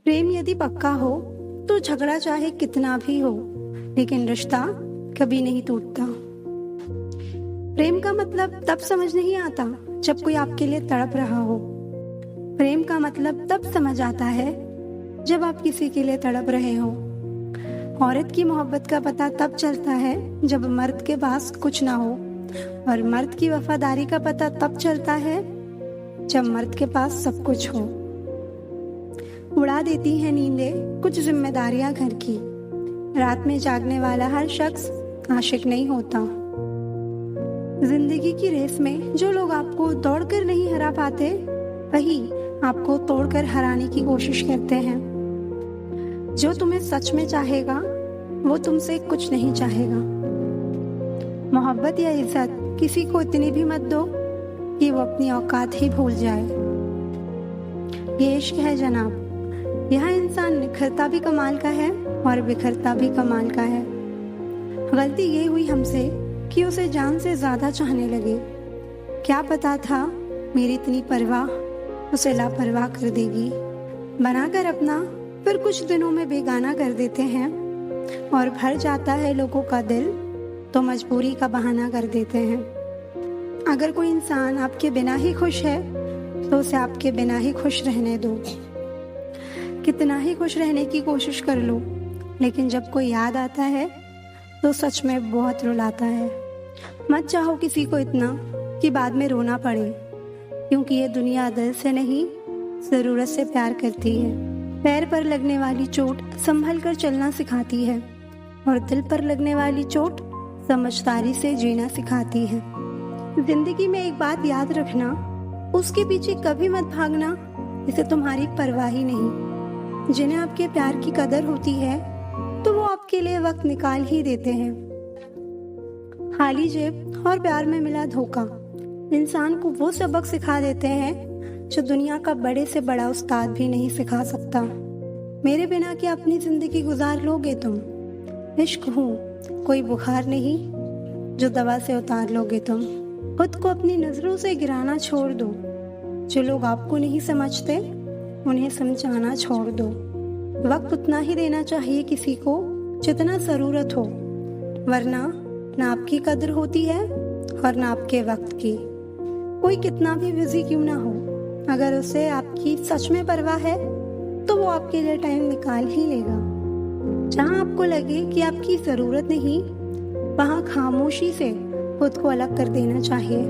प्रेम यदि पक्का हो तो झगड़ा चाहे कितना भी हो, लेकिन रिश्ता कभी नहीं टूटता। प्रेम का मतलब तब समझ नहीं आता जब कोई आपके लिए तड़प रहा हो। प्रेम का मतलब तब समझ आता है जब आप किसी के लिए तड़प रहे हो। औरत की मोहब्बत का पता तब चलता है जब मर्द के पास कुछ ना हो, और मर्द की वफादारी का पता तब चलता है जब मर्द के पास सब कुछ हो। उड़ा देती है नींदें कुछ जिम्मेदारियां घर की। रात में जागने वाला हर शख्स आशिक नहीं होता। जिंदगी की रेस में जो लोग आपको दौड़कर नहीं हरा पाते, वही आपको तोड़कर हराने की कोशिश करते हैं। जो तुम्हें सच में चाहेगा वो तुमसे कुछ नहीं चाहेगा। मोहब्बत या इज्जत किसी को इतनी भी मत दो कि वो अपनी औकात ही भूल जाए। ये इश्क है जनाब, यहाँ इंसान निखरता भी कमाल का है और बिखरता भी कमाल का है। गलती ये हुई हमसे कि उसे जान से ज्यादा चाहने लगे। क्या पता था मेरी इतनी परवाह उसे लापरवाह कर देगी। बनाकर अपना फिर कुछ दिनों में बेगाना कर देते हैं, और भर जाता है लोगों का दिल तो मजबूरी का बहाना कर देते हैं। अगर कोई इंसान आपके बिना ही खुश है तो उसे आपके बिना ही खुश रहने दो। कितना ही खुश रहने की कोशिश कर लो, लेकिन जब कोई याद आता है तो सच में बहुत रुलाता है। मत चाहो किसी को इतना कि बाद में रोना पड़े, क्योंकि ये दुनिया दिल से नहीं जरूरत से प्यार करती है। पैर पर लगने वाली चोट संभल कर चलना सिखाती है, और दिल पर लगने वाली चोट समझदारी से जीना सिखाती है। जिंदगी में एक बात याद रखना, उसके पीछे कभी मत भागना जिसे तुम्हारी परवाह ही नहीं। जिन्हें आपके प्यार की कदर होती है तो वो आपके लिए वक्त निकाल ही देते हैं। खाली जेब और प्यार में मिला धोखा इंसान को वो सबक सिखा देते हैं जो दुनिया का बड़े से बड़ा उस्ताद भी नहीं सिखा सकता। मेरे बिना क्या अपनी जिंदगी गुजार लोगे तुम? इश्क हूँ कोई बुखार नहीं जो दवा से उतार लोगे तुम। खुद को अपनी नजरों से गिराना छोड़ दो। जो लोग आपको नहीं समझते उन्हें समझाना छोड़ दो। वक्त उतना ही देना चाहिए किसी को जितना जरूरत हो, वरना ना आपकी कदर होती है और ना आपके वक्त की। कोई कितना भी बिजी क्यों ना हो, अगर उसे आपकी सच में परवाह है तो वो आपके लिए टाइम निकाल ही लेगा। जहाँ आपको लगे कि आपकी जरूरत नहीं, वहाँ खामोशी से खुद को अलग कर देना चाहिए,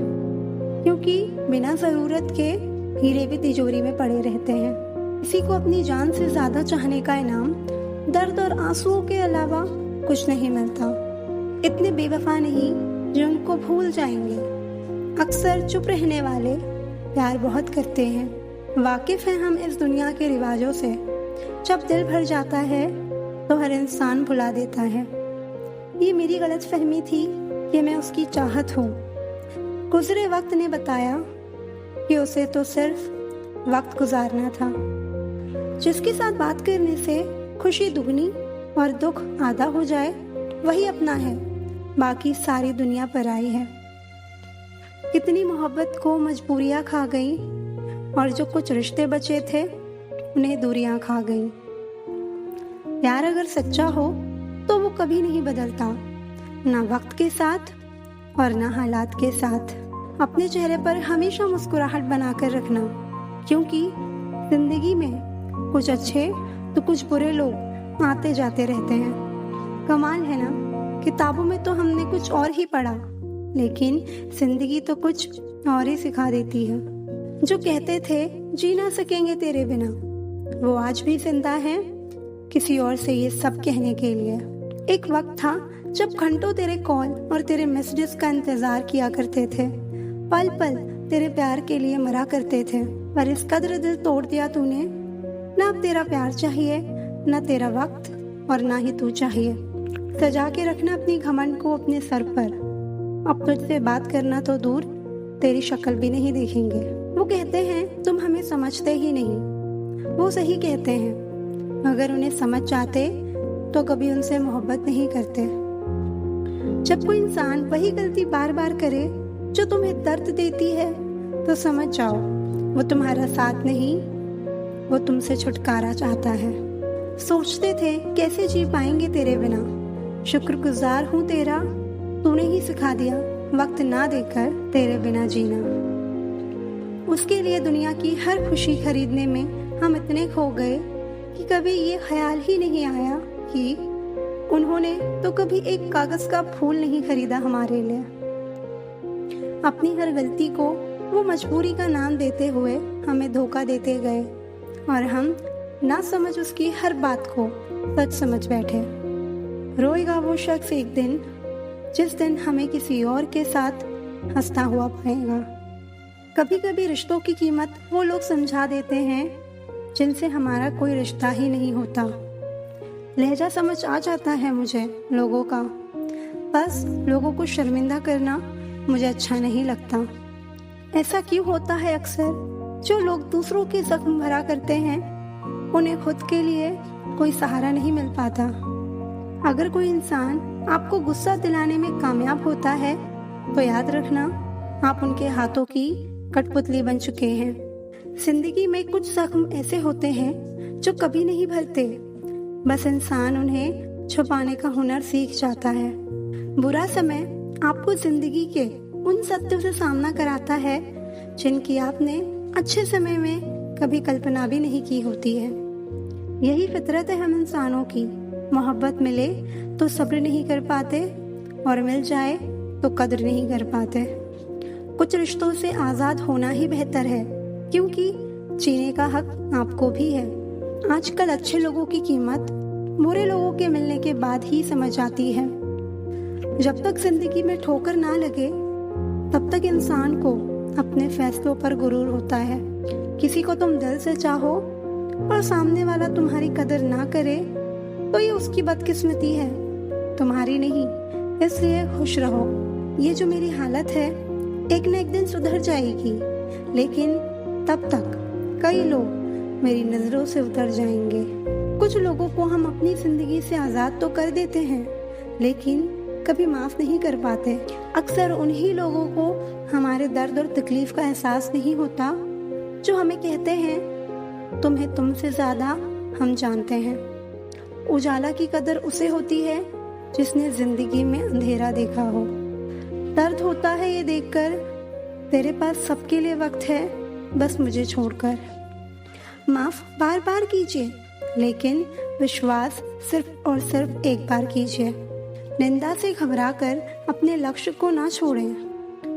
क्योंकि बिना जरूरत के हीरे भी तिजोरी में पड़े रहते हैं। किसी को अपनी जान से ज्यादा चाहने का इनाम दर्द और आंसुओं के अलावा कुछ नहीं मिलता। इतने बेवफा नहीं जो उनको भूल जाएंगे। अक्सर चुप रहने वाले प्यार बहुत करते हैं। वाकिफ हैं हम इस दुनिया के रिवाजों से। जब दिल भर जाता है तो हर इंसान भुला देता है। ये मेरी गलतफहमी थी कि मैं उसकी चाहत हूँ। गुजरे वक्त ने बताया कि उसे तो सिर्फ वक्त गुजारना था। जिसके साथ बात करने से खुशी दुगनी और दुख आधा हो जाए वही अपना है, बाकी सारी दुनिया पराई है। कितनी मोहब्बत को मजबूरियां खा गई, और जो कुछ रिश्ते बचे थे उन्हें दूरियां खा गई। प्यार अगर सच्चा हो तो वो कभी नहीं बदलता, ना वक्त के साथ और ना हालात के साथ। अपने चेहरे पर हमेशा मुस्कुराहट बनाकर रखना, क्योंकि जिंदगी में कुछ अच्छे तो कुछ बुरे लोग आते जाते रहते हैं। कमाल है ना, किताबों में तो हमने कुछ और ही पढ़ा, लेकिन जिंदगी तो कुछ और ही सिखा देती है। जो कहते थे जी ना सकेंगे तेरे बिना, वो आज भी जिंदा है किसी और से ये सब कहने के लिए। एक वक्त था जब घंटों तेरे कॉल और तेरे मैसेजेस का इंतजार किया करते थे। पल पल तेरे प्यार के लिए मरा करते थे, पर इस कदर दिल तोड़ दिया तूने। ना अब तेरा प्यार चाहिए, ना तेरा वक्त, और ना ही तू चाहिए। सजा के रखना अपनी घमंड को अपने सर पर। अब तुझसे बात करना तो दूर, तेरी शक्ल भी नहीं देखेंगे। वो कहते हैं तुम हमें समझते ही नहीं। वो सही कहते हैं, अगर उन्हें समझ जाते तो कभी उनसे मोहब्बत नहीं करते। जब कोई इंसान वही गलती बार बार करे जो तुम्हें दर्द देती है, तो समझ जाओ वो तुम्हारा साथ नहीं वो तुमसे छुटकारा चाहता है। सोचते थे कैसे जी पाएंगे तेरे बिना, शुक्रगुजार हूँ तेरा, तूने ही सिखा दिया वक्त ना देकर तेरे बिना जीना। उसके लिए दुनिया की हर खुशी खरीदने में हम इतने खो गए कि कभी ये ख्याल ही नहीं आया कि उन्होंने तो कभी एक कागज का फूल नहीं खरीदा हमारे लिए। अपनी हर गलती को वो मजबूरी का नाम देते हुए हमें धोखा देते गए और हम ना समझ उसकी हर बात को सच समझ बैठे। रोएगा वो शख्स एक दिन, जिस दिन हमें किसी और के साथ हंसता हुआ पाएगा। कभी कभी रिश्तों की कीमत वो लोग समझा देते हैं जिनसे हमारा कोई रिश्ता ही नहीं होता। लहजा समझ आ जाता है मुझे लोगों का, बस लोगों को शर्मिंदा करना मुझे अच्छा नहीं लगता। ऐसा क्यों होता है अक्सर, जो लोग दूसरों के जख्म भरा करते हैं उन्हें खुद के लिए कोई सहारा नहीं मिल पाता। अगर कोई इंसान आपको गुस्सा दिलाने में कामयाब होता है तो याद रखना आप उनके हाथों की कठपुतली बन चुके हैं। जिंदगी में कुछ जख्म ऐसे होते हैं जो कभी नहीं भरते, बस इंसान उन्हें छुपाने का हुनर सीख जाता है। बुरा समय आपको जिंदगी के उन सत्यों से सामना कराता है जिनकी आपने अच्छे समय में कभी कल्पना भी नहीं की होती है। यही फितरत है हम इंसानों की, मोहब्बत मिले तो सब्र नहीं कर पाते और मिल जाए तो कद्र नहीं कर पाते। कुछ रिश्तों से आज़ाद होना ही बेहतर है, क्योंकि जीने का हक आपको भी है। आजकल अच्छे लोगों की कीमत बुरे लोगों के मिलने के बाद ही समझ आती है। जब तक जिंदगी में ठोकर ना लगे तब तक इंसान को अपने फैसलों पर गुरूर होता है। किसी को तुम दिल से चाहो और सामने वाला तुम्हारी कदर ना करे तो ये उसकी बदकिस्मती है, तुम्हारी नहीं। इसलिए खुश रहो। ये जो मेरी हालत है एक न एक दिन सुधर जाएगी, लेकिन तब तक कई लोग मेरी नजरों से उतर जाएंगे। कुछ लोगों को हम अपनी जिंदगी से आजाद तो कर देते हैं, लेकिन कभी माफ नहीं कर पाते। अक्सर उन्हीं लोगों को हमारे दर्द और तकलीफ का एहसास नहीं होता जो हमें कहते हैं तुम्हें तुमसे ज्यादा हम जानते हैं। उजाला की कदर उसे होती है जिसने जिंदगी में अंधेरा देखा हो। दर्द होता है ये देखकर तेरे पास सबके लिए वक्त है, बस मुझे छोड़कर। माफ बार बार कीजिए, लेकिन विश्वास सिर्फ और सिर्फ एक बार कीजिए। निंदा से घबराकर अपने लक्ष्य को ना छोड़ें,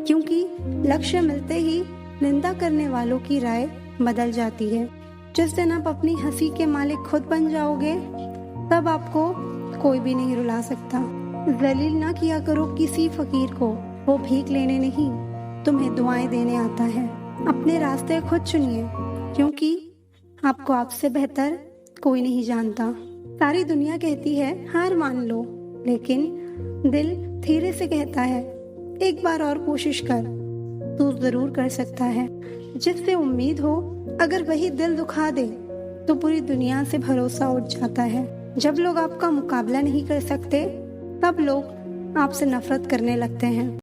क्योंकि लक्ष्य मिलते ही निंदा करने वालों की राय बदल जाती है। जिस दिन आप अपनी हंसी के मालिक खुद बन जाओगे तब आपको कोई भी नहीं रुला सकता। जलील ना किया करो किसी फकीर को, वो भीख लेने नहीं तुम्हें दुआएं देने आता है। अपने रास्ते खुद चुनिए, क्योंकि आपको आपसे बेहतर कोई नहीं जानता। सारी दुनिया कहती है हार मान लो, लेकिन दिल धीरे से कहता है एक बार और कोशिश कर, तू जरूर कर सकता है। जिससे उम्मीद हो अगर वही दिल दुखा दे तो पूरी दुनिया से भरोसा उठ जाता है। जब लोग आपका मुकाबला नहीं कर सकते तब लोग आपसे नफरत करने लगते हैं।